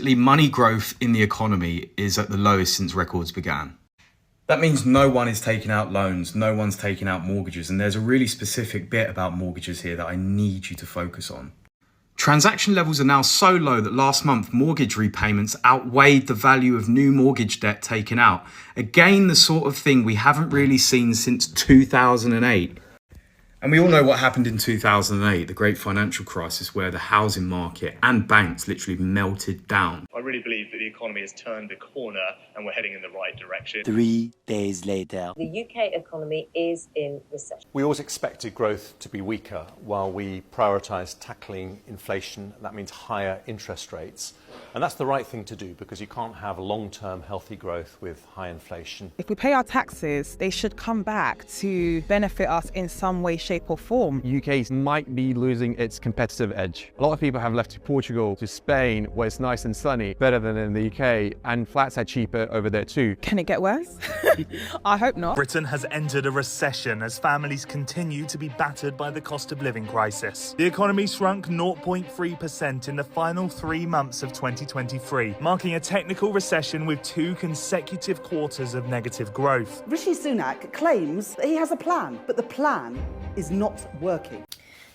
Money growth in the economy is at the lowest since records began. That means no one is taking out loans, no one's taking out mortgages, and there's a really specific bit about mortgages here that I need you to focus on. Transaction levels are now so low that last month mortgage repayments outweighed the value of new mortgage debt taken out. Again, the sort of thing we haven't really seen since 2008. And we all know what happened in 2008, the great financial crisis, where the housing market and banks literally melted down. I really believe that the economy has turned the corner and we're heading in the right direction. 3 days later. The UK economy is in recession. We always expected growth to be weaker while we prioritise tackling inflation. That means higher interest rates. And that's the right thing to do because you can't have long-term healthy growth with high inflation. If we pay our taxes, they should come back to benefit us in some way, shape or form. UK might be losing its competitive edge. A lot of people have left to Portugal, to Spain, where it's nice and sunny, better than in the UK, and flats are cheaper over there too. Can it get worse? I hope not. Britain has entered a recession as families continue to be battered by the cost of living crisis. The economy shrunk 0.3% in the final 3 months of 2023, marking a technical recession with 2 consecutive quarters of negative growth. Rishi Sunak claims that he has a plan, but the plan is not working.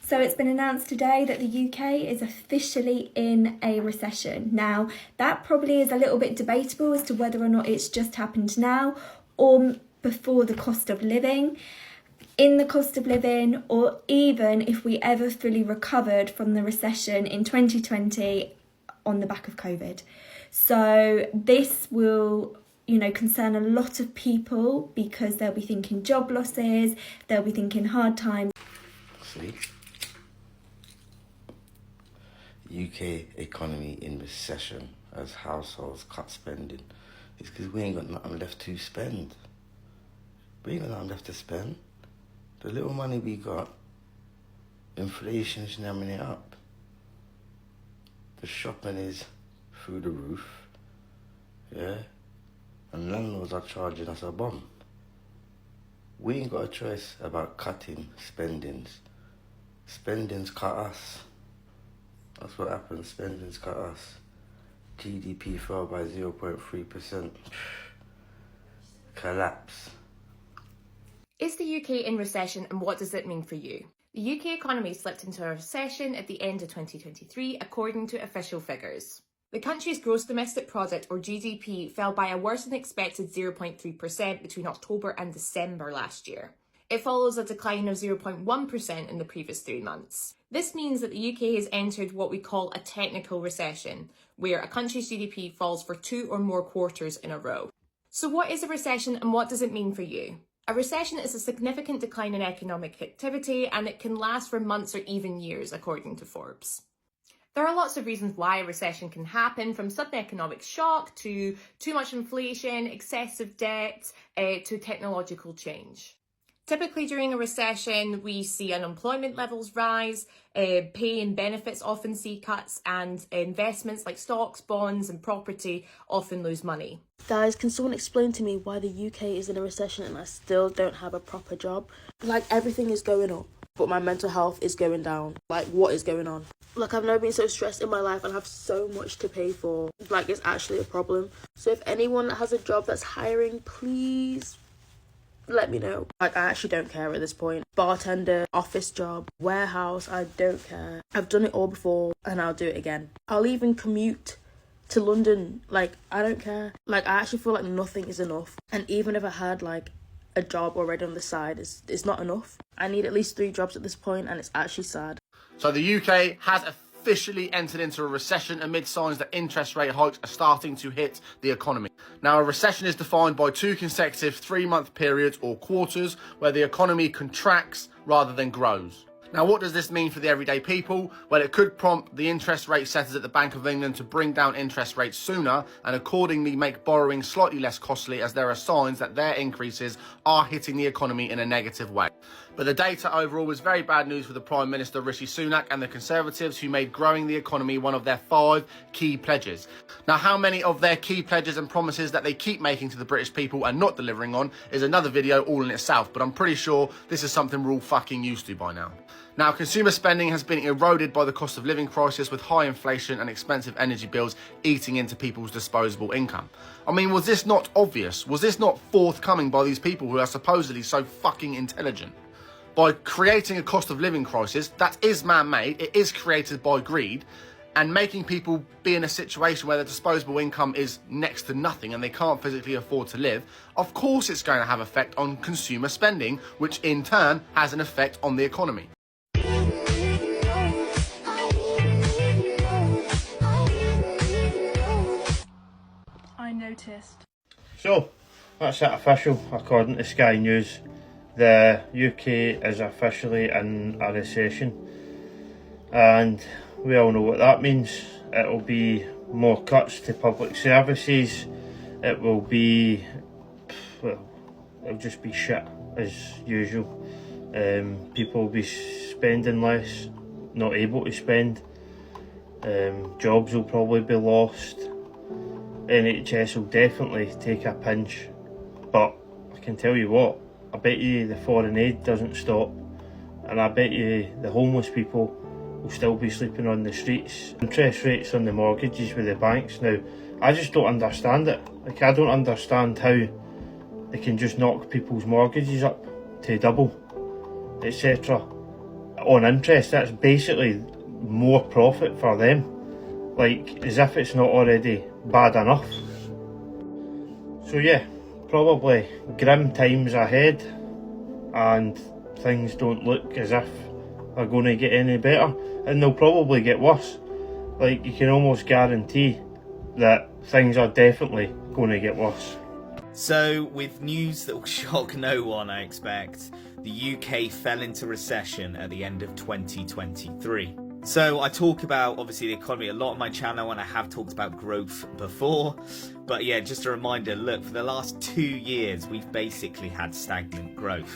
So it's been announced today that the UK is officially in a recession. Now, that probably is a little bit debatable as to whether or not it's just happened now or before the cost of living, in the cost of living, or even if we ever fully recovered from the recession in 2020 on the back of COVID. So this will concern a lot of people because they'll be thinking job losses, they'll be thinking hard times. See? UK economy in recession as households cut spending. It's because we ain't got nothing left to spend. We ain't got nothing left to spend. The little money we got, inflation's namming it up. The shopping is through the roof, yeah? And landlords are charging us a bomb. We ain't got a choice about cutting spendings. Spendings cut us. That's what happens, spendings cut us. GDP fell by 0.3%. Collapse. Is the UK in recession and what does it mean for you? The UK economy slipped into a recession at the end of 2023 according to official figures. The country's gross domestic product, or GDP, fell by a worse than expected 0.3% between October and December last year. It follows a decline of 0.1% in the previous 3 months. This means that the UK has entered what we call a technical recession, where a country's GDP falls for 2 or more quarters in a row. So what is a recession and what does it mean for you? A recession is a significant decline in economic activity and it can last for months or even years, according to Forbes. There are lots of reasons why a recession can happen, from sudden economic shock to too much inflation, excessive debt, to technological change. Typically during a recession, we see unemployment levels rise, pay and benefits often see cuts, and investments like stocks, bonds and property often lose money. Guys, can someone explain to me why the UK is in a recession and I still don't have a proper job? Like, everything is going up, but my mental health is going down. Like, what is going on? Like, I've never been so stressed in my life and I have so much to pay for. Like, it's actually a problem. So if anyone that has a job that's hiring, please let me know. Like, I actually don't care at this point. Bartender, office job, warehouse, I don't care. I've done it all before and I'll do it again. I'll even commute to London. Like, I don't care. Like, I actually feel like nothing is enough. And even if I had like a job already on the side, it's not enough. I need at least 3 jobs at this point and it's actually sad. So the UK has officially entered into a recession amid signs that interest rate hikes are starting to hit the economy. Now, a recession is defined by 2 consecutive 3-month periods or quarters where the economy contracts rather than grows. Now, what does this mean for the everyday people? Well, it could prompt the interest rate setters at the Bank of England to bring down interest rates sooner and accordingly make borrowing slightly less costly, as there are signs that their increases are hitting the economy in a negative way. But the data overall was very bad news for the Prime Minister Rishi Sunak and the Conservatives, who made growing the economy one of their 5 key pledges. Now, how many of their key pledges and promises that they keep making to the British people and not delivering on is another video all in itself, but I'm pretty sure this is something we're all fucking used to by now. Now, consumer spending has been eroded by the cost of living crisis, with high inflation and expensive energy bills eating into people's disposable income. I mean, was this not obvious? Was this not forthcoming by these people who are supposedly so fucking intelligent? By creating a cost of living crisis that is man-made, it is created by greed, and making people be in a situation where their disposable income is next to nothing and they can't physically afford to live, of course it's going to have an effect on consumer spending, which in turn has an effect on the economy. I noticed. So, that's it official, according to Sky News. The UK is officially in a recession, and we all know what that means. It'll be more cuts to public services. It will be, well, it'll just be shit as usual. People will be spending less, not able to spend. Jobs will probably be lost. NHS will definitely take a pinch, but I can tell you what, I bet you the foreign aid doesn't stop, and I bet you the homeless people will still be sleeping on the streets. Interest rates on the mortgages with the banks now, I just don't understand it. Like, I don't understand how they can just knock people's mortgages up to double, etc. on interest. That's basically more profit for them, like as if it's not already bad enough. So yeah, probably grim times ahead, and things don't look as if they're going to get any better, and they'll probably get worse. Like, you can almost guarantee that things are definitely going to get worse. So, with news that will shock no one, I expect, the UK fell into recession at the end of 2023. So I talk about, obviously, the economy a lot on my channel, and I have talked about growth before. But yeah, just a reminder, look, for the last 2 years, we've basically had stagnant growth.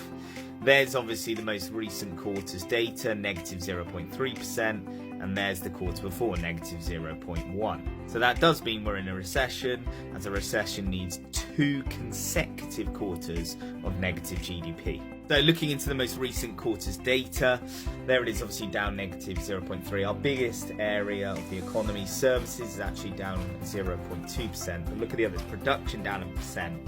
There's obviously the most recent quarter's data, negative 0.3%, and there's the quarter before, negative 0.1%. So that does mean we're in a recession, as a recession needs 2 consecutive quarters of negative GDP. So looking into the most recent quarter's data, there it is, obviously down negative 0.3%. Our biggest area of the economy, services, is actually down 0.2%. But look at the others, production down 1%.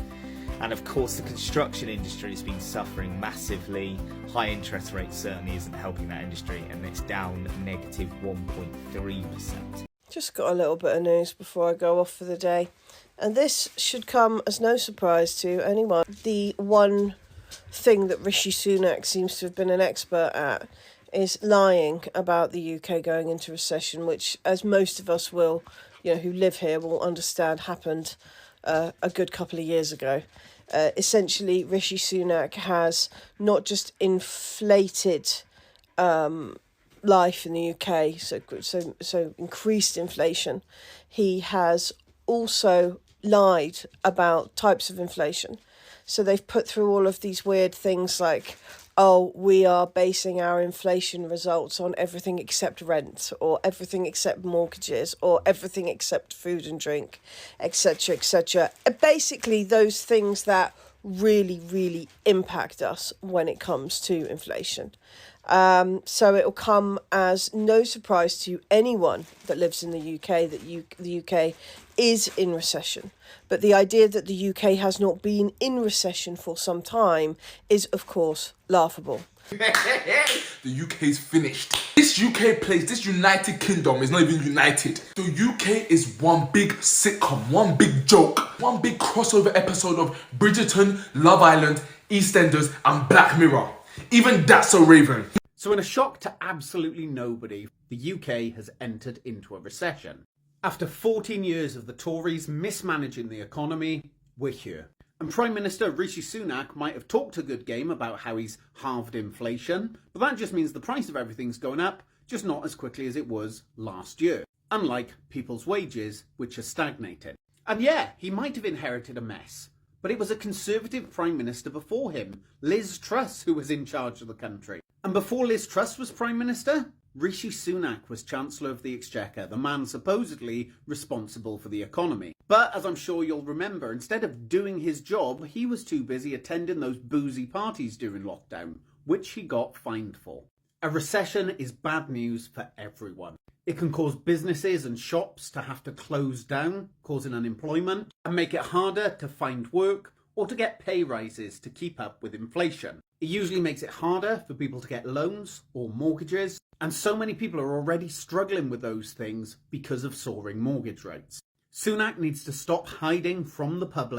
And of course, the construction industry has been suffering massively. High interest rates certainly isn't helping that industry, and it's down negative 1.3%. Just got a little bit of news before I go off for the day. And this should come as no surprise to anyone. The one thing that Rishi Sunak seems to have been an expert at is lying about the UK going into recession, which, as most of us will, who live here will understand, happened a good couple of years ago. Essentially, Rishi Sunak has not just inflated life in the UK, so increased inflation. He has also lied about types of inflation. So they've put through all of these weird things like, oh, we are basing our inflation results on everything except rent, or everything except mortgages, or everything except food and drink, etc., etc. Basically, those things that really, really impact us when it comes to inflation. So it will come as no surprise to anyone that lives in the UK that the UK is in recession. But the idea that the UK has not been in recession for some time is, of course, laughable. The UK's finished. This UK place, this United Kingdom is not even united. The UK is one big sitcom, one big joke, one big crossover episode of Bridgerton, Love Island, EastEnders and Black Mirror. Even That's So Raven. So in a shock to absolutely nobody, the UK has entered into a recession. After 14 years of the Tories mismanaging the economy, we're here. And Prime Minister Rishi Sunak might have talked a good game about how he's halved inflation, but that just means the price of everything's going up, just not as quickly as it was last year. Unlike people's wages, which are stagnating. And yeah, he might have inherited a mess, But it was a Conservative Prime Minister before him, Liz Truss, who was in charge of the country. And before Liz Truss was Prime Minister, Rishi Sunak was Chancellor of the Exchequer, the man supposedly responsible for the economy. But, as I'm sure you'll remember, instead of doing his job, he was too busy attending those boozy parties during lockdown, which he got fined for. A recession is bad news for everyone. It can cause businesses and shops to have to close down, causing unemployment, and make it harder to find work or to get pay rises to keep up with inflation. It usually makes it harder for people to get loans or mortgages, and so many people are already struggling with those things because of soaring mortgage rates. Sunak needs to stop hiding from the public